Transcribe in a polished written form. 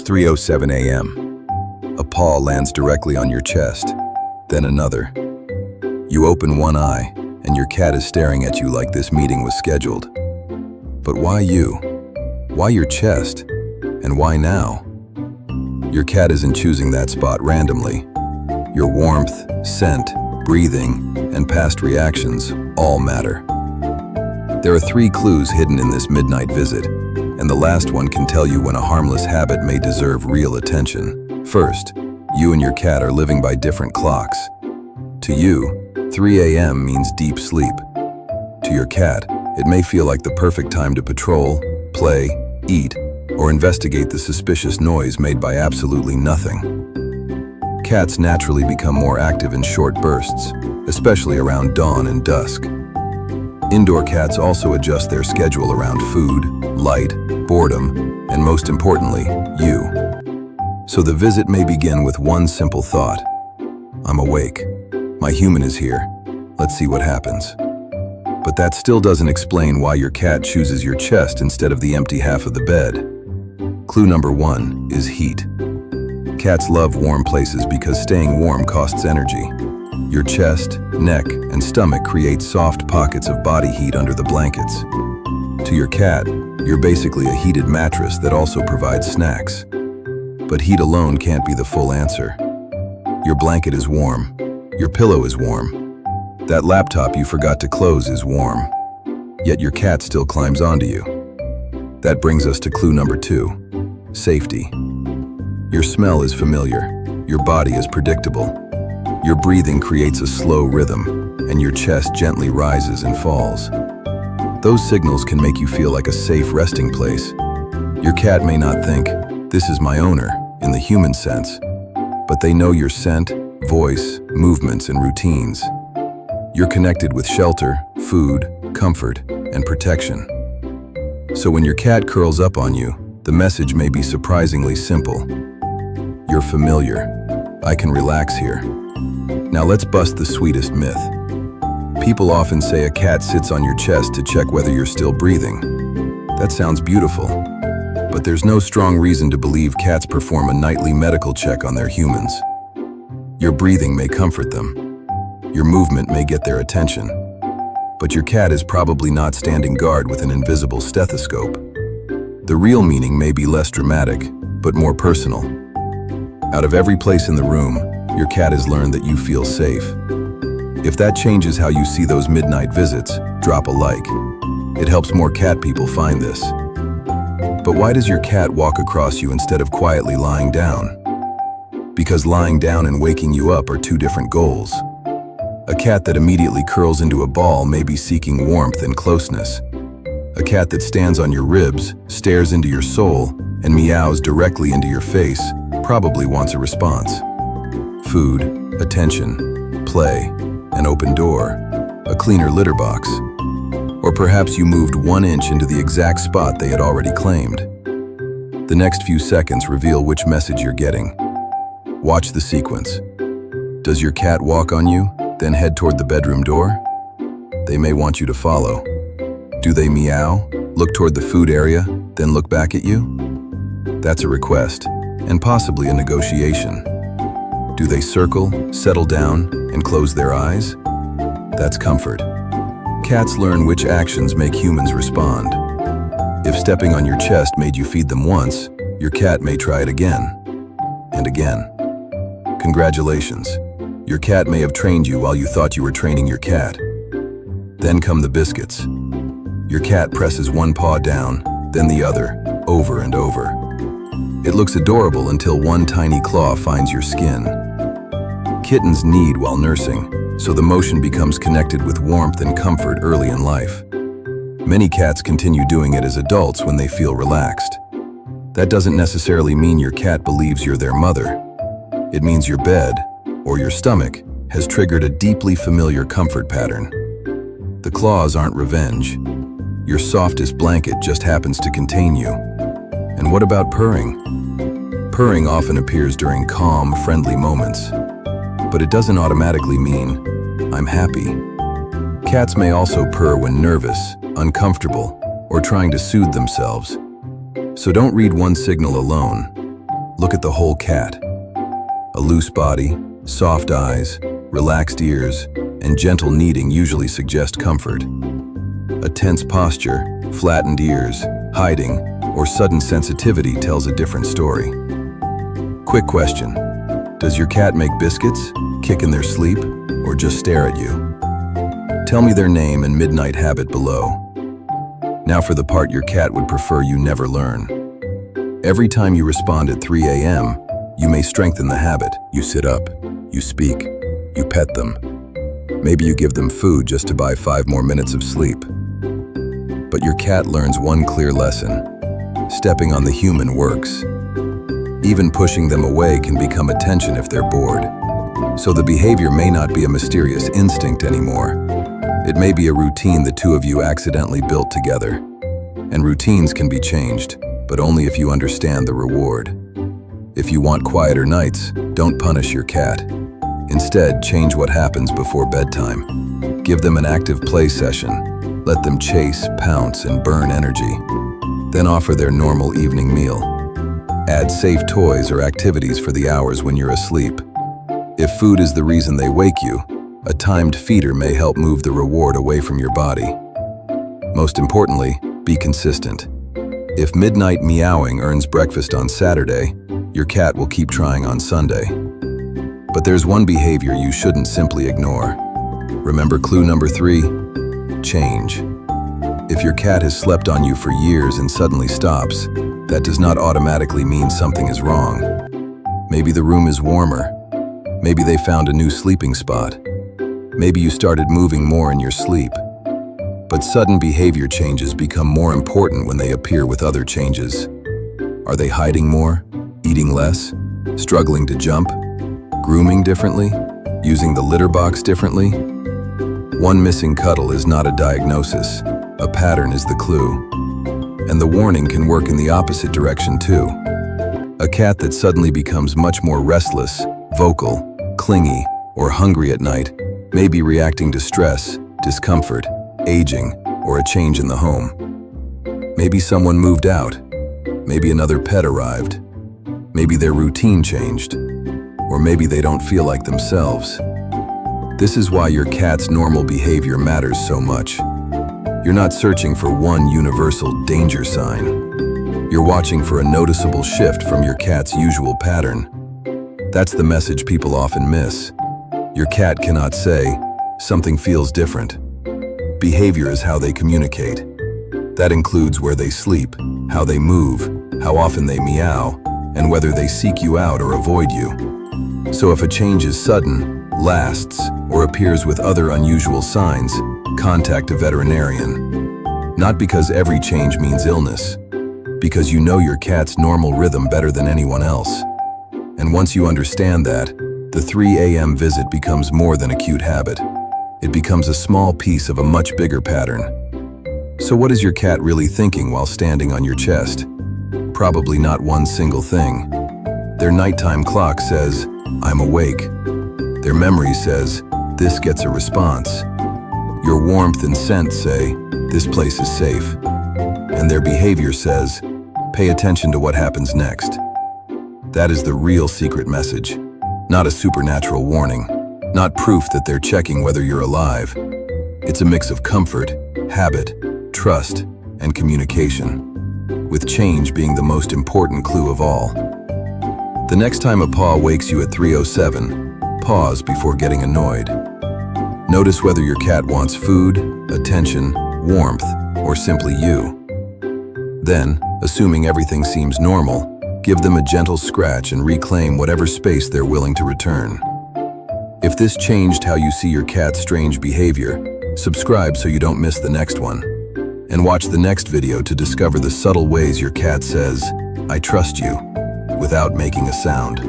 3:07 a.m. A paw lands directly on your chest, then another. You open one eye, and your cat is staring at you like this meeting was scheduled. But why you? Why your chest? And why now? Your cat isn't choosing that spot randomly. Your warmth, scent, breathing, and past reactions all matter. There are 3 clues hidden in this midnight visit, and the last one can tell you when a harmless habit may deserve real attention. First, you and your cat are living by different clocks. To you, 3 a.m. means deep sleep. To your cat, it may feel like the perfect time to patrol, play, eat, or investigate the suspicious noise made by absolutely nothing. Cats naturally become more active in short bursts, especially around dawn and dusk. Indoor cats also adjust their schedule around food, light, boredom, and most importantly, you. So the visit may begin with one simple thought. I'm awake. My human is here. Let's see what happens. But that still doesn't explain why your cat chooses your chest instead of the empty half of the bed. Clue number 1 is heat. Cats love warm places because staying warm costs energy. Your chest, neck, and stomach create soft pockets of body heat under the blankets. To your cat, you're basically a heated mattress that also provides snacks. But heat alone can't be the full answer. Your blanket is warm. Your pillow is warm. That laptop you forgot to close is warm. Yet your cat still climbs onto you. That brings us to clue number 2, safety. Your smell is familiar. Your body is predictable. Your breathing creates a slow rhythm, and your chest gently rises and falls. Those signals can make you feel like a safe resting place. Your cat may not think, "This is my owner," in the human sense, but they know your scent, voice, movements, and routines. You're connected with shelter, food, comfort, and protection. So when your cat curls up on you, the message may be surprisingly simple. You're familiar. I can relax here. Now let's bust the sweetest myth. People often say a cat sits on your chest to check whether you're still breathing. That sounds beautiful, but there's no strong reason to believe cats perform a nightly medical check on their humans. Your breathing may comfort them. Your movement may get their attention. But your cat is probably not standing guard with an invisible stethoscope. The real meaning may be less dramatic, but more personal. Out of every place in the room, your cat has learned that you feel safe. If that changes how you see those midnight visits, drop a like. It helps more cat people find this. But why does your cat walk across you instead of quietly lying down? Because lying down and waking you up are 2 different goals. A cat that immediately curls into a ball may be seeking warmth and closeness. A cat that stands on your ribs, stares into your soul, and meows directly into your face probably wants a response. Food, attention, play, an open door, a cleaner litter box. Or perhaps you moved 1 inch into the exact spot they had already claimed. The next few seconds reveal which message you're getting. Watch the sequence. Does your cat walk on you, then head toward the bedroom door? They may want you to follow. Do they meow, look toward the food area, then look back at you? That's a request, and possibly a negotiation. Do they circle, settle down, and close their eyes? That's comfort. Cats learn which actions make humans respond. If stepping on your chest made you feed them once, your cat may try it again, and again. Congratulations. Your cat may have trained you while you thought you were training your cat. Then come the biscuits. Your cat presses one paw down, then the other, over and over. It looks adorable until one tiny claw finds your skin. Kittens knead while nursing, so the motion becomes connected with warmth and comfort early in life. Many cats continue doing it as adults when they feel relaxed. That doesn't necessarily mean your cat believes you're their mother. It means your bed, or your stomach, has triggered a deeply familiar comfort pattern. The claws aren't revenge. Your softest blanket just happens to contain you. And what about purring? Purring often appears during calm, friendly moments. But it doesn't automatically mean, I'm happy. Cats may also purr when nervous, uncomfortable, or trying to soothe themselves. So don't read one signal alone. Look at the whole cat. A loose body, soft eyes, relaxed ears, and gentle kneading usually suggest comfort. A tense posture, flattened ears, hiding, or sudden sensitivity tells a different story. Quick question. Does your cat make biscuits, kick in their sleep, or just stare at you? Tell me their name and midnight habit below. Now for the part your cat would prefer you never learn. Every time you respond at 3 a.m., you may strengthen the habit. You sit up, you speak, you pet them. Maybe you give them food just to buy 5 more minutes of sleep. But your cat learns one clear lesson. Stepping on the human works. Even pushing them away can become a tension if they're bored. So the behavior may not be a mysterious instinct anymore. It may be a routine the two of you accidentally built together. And routines can be changed, but only if you understand the reward. If you want quieter nights, don't punish your cat. Instead, change what happens before bedtime. Give them an active play session. Let them chase, pounce, and burn energy. Then offer their normal evening meal. Add safe toys or activities for the hours when you're asleep. If food is the reason they wake you, a timed feeder may help move the reward away from your body. Most importantly, be consistent. If midnight meowing earns breakfast on Saturday, your cat will keep trying on Sunday. But there's one behavior you shouldn't simply ignore. Remember clue number 3? Change. If your cat has slept on you for years and suddenly stops, that does not automatically mean something is wrong. Maybe the room is warmer. Maybe they found a new sleeping spot. Maybe you started moving more in your sleep. But sudden behavior changes become more important when they appear with other changes. Are they hiding more, eating less, struggling to jump, grooming differently, using the litter box differently? One missing cuddle is not a diagnosis. A pattern is the clue. And the warning can work in the opposite direction too. A cat that suddenly becomes much more restless, vocal, clingy, or hungry at night may be reacting to stress, discomfort, aging, or a change in the home. Maybe someone moved out. Maybe another pet arrived. Maybe their routine changed. Or maybe they don't feel like themselves. This is why your cat's normal behavior matters so much. You're not searching for one universal danger sign. You're watching for a noticeable shift from your cat's usual pattern. That's the message people often miss. Your cat cannot say, "Something feels different." Behavior is how they communicate. That includes where they sleep, how they move, how often they meow, and whether they seek you out or avoid you. So if a change is sudden, lasts, or appears with other unusual signs, contact a veterinarian. Not because every change means illness, because you know your cat's normal rhythm better than anyone else. And once you understand that, the 3 a.m. visit becomes more than a cute habit. It becomes a small piece of a much bigger pattern. So what is your cat really thinking while standing on your chest? Probably not one single thing. Their nighttime clock says, "I'm awake." Their memory says, "This gets a response." Your warmth and scent say, "This place is safe." And their behavior says, "Pay attention to what happens next." That is the real secret message, not a supernatural warning, not proof that they're checking whether you're alive. It's a mix of comfort, habit, trust, and communication, with change being the most important clue of all. The next time a paw wakes you at 3:07, pause before getting annoyed. Notice whether your cat wants food, attention, warmth, or simply you. Then, assuming everything seems normal, give them a gentle scratch and reclaim whatever space they're willing to return. If this changed how you see your cat's strange behavior, subscribe so you don't miss the next one. And watch the next video to discover the subtle ways your cat says, "I trust you," without making a sound.